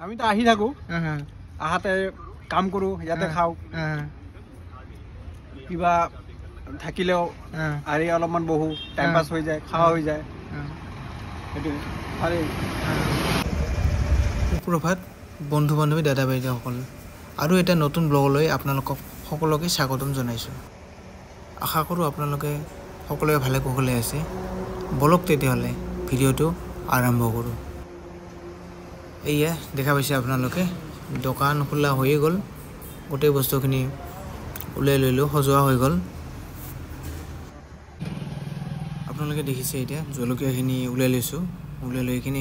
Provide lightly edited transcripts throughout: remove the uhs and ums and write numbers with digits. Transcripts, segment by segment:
আমি তো আহি থাকো আহাতে কাম কৰো ইয়াতে খাও কিবা থাকিলেও আৰি অলপমান বহু টাইম পাস হৈ যায় খাওয়া হৈ যায় এটো আরে সুপ্ৰভাত বন্ধু বান্ধৱী দাদা বাইদেউসকল আৰু এটা নতুন ব্লগলৈ আপোনালোকক সকলোকে স্বাগতম জনাইছো আশা কৰো আপোনালোকে সকলোৱে ভালে কুশলে আছে বলক তেতিয়াহলে ভিডিওটো আৰম্ভ কৰো এইয়া দেখা পাইছে আপোনালোকে দোকান খোলা হৈ গল গোটেই বস্তুখিনি উলাই লইলো সজোৱা হৈ গল আপোনালোকে দেখিছে এতিয়া জলকীয়াখিনি উলাই লৈছো উলাই লৈ কিনে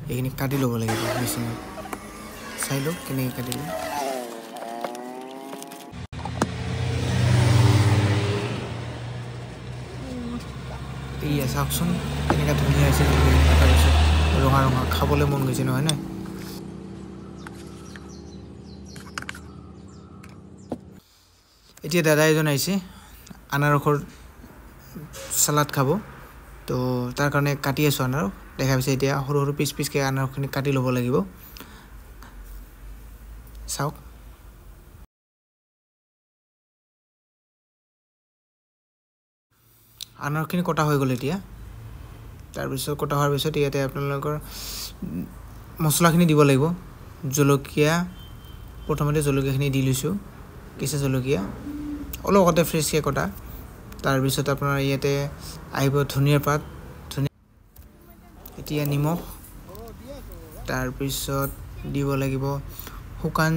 এইখিনি কাটি ল'ব লাগিব মেচিনত চাই লওক কেনেকৈ কাটিলে এইয়া চাওকচোন কেনেকৈ ধুনীয়া হৈছে তাৰপিছত ৰঙা ৰঙা খাবলৈ মন গৈছে নহয় নে এতিয়া দাদা এজন আহিছে আনাৰসৰ সালাড খাব তো তাৰ কাৰণে কাটি আছো আনাৰস দেখা পাইছে এতিয়া সৰু সৰু পিচ পিচকে আনাৰসখিনি কাটি ল'ব লাগিব চাওক আনাৰসখিনি কটা হৈ গ'ল এতিয়া তাৰপিছত কটা হোৱাৰ পিছত ইয়াতে আপোনালোকৰ মছলাখিনি দিব লাগিব জলকীয়া প্ৰথমতে জলকীয়াখিনি দি লৈছো কেঁচা জলকীয়া অলপ আগতে ফ্ৰেছকৈ কটা তাৰপিছত আপোনাৰ ইয়াতে আহিব ধনিয়াৰ পাত এতিয়া নিমখ তাৰপিছত দিব লাগিব শুকান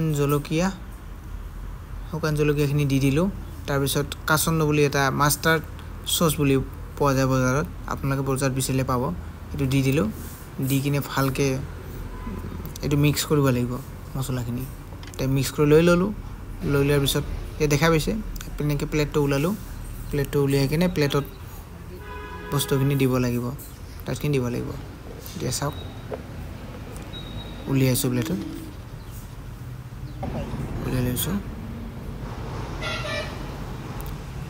জলকীয়াখিনি দি দিলো তাৰপিছত কাচন্দ বুলি এটা মাষ্টাৰ্ড সস বুলি পোৱা যায় বজাৰত আপোনালোকে বজাৰত বিচাৰিলে পাব এটো দি দিলো দি কিনে ভালকে এটো মিক্স কৰিব লাগিব মছলাখিনি তে মিক্স কৰি লৈ লোৱাৰ পিছত এ দেখা পাইছে এনেকৈ প্লেটটো উলালো প্লেটটো উলিয়াই কিনে প্লেটত বস্তুখিনি দিব লাগিব তাতখিনি দিব লাগিব দিয়া চাওক উলিয়াইছো প্লেটত উলিয়াই লৈছো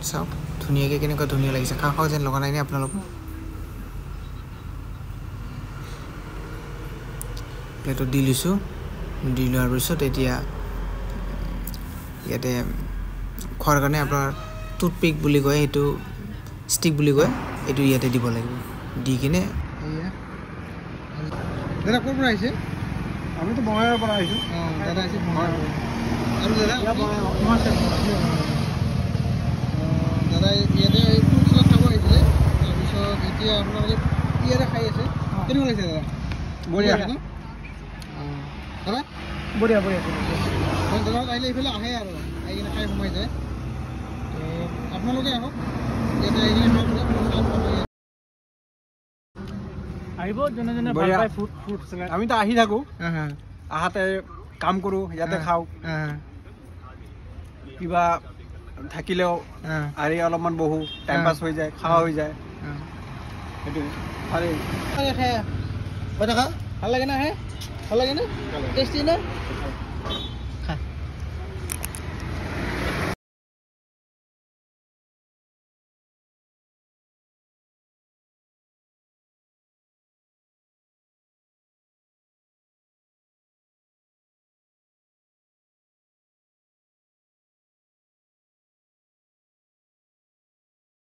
চাওক ধুনীয়াকৈ কেনেকুৱা ধুনীয়া লাগিছে খাওঁ যেন লগা নাই নে আপোনালোকৰ প্লেটত দি লৈছো দি লোৱাৰ পিছত এতিয়া ইয়াতে খোৱাৰ কাৰণে আপোনাৰ টুথপিক বুলি কয় সেইটো ষ্টিক বুলি কয় এইটো ইয়াতে দিব লাগিব দি কিনে দাদা ক'ৰ পৰা আহিছে আমি তো বঙাইৰ পৰা আহিছো দাদা আহিছে বঙাইৰ আৰু দাদা দাদা ইয়াতে ফ্ৰুট চালাড খাব আহিছিলে তাৰপিছত এতিয়া আপোনালোকে ইয়াতে খাই আছে কেনেকুৱা লাগিছে দাদা বঢ়িয়া দাদা বঢ়িয়া দাদা আহিলে এইফালে আহে আৰু আহি কিনে খাই সোমাই যায় তো আপোনালোকে আহক ইয়াতে আহি কিনে আহিব জনে ভাল পায় ফ্ৰুট চালাড আমি তো আহি থাকো আহাতে কাম কৰো ইয়াতে খাও কিবা থাকিলেও আৰি অলপমান বহু টাইম পাস হৈ যায় খাওয়া হৈ যায় এটো আরে ভাল লাগে না হে ভাল লাগে না টেস্টি না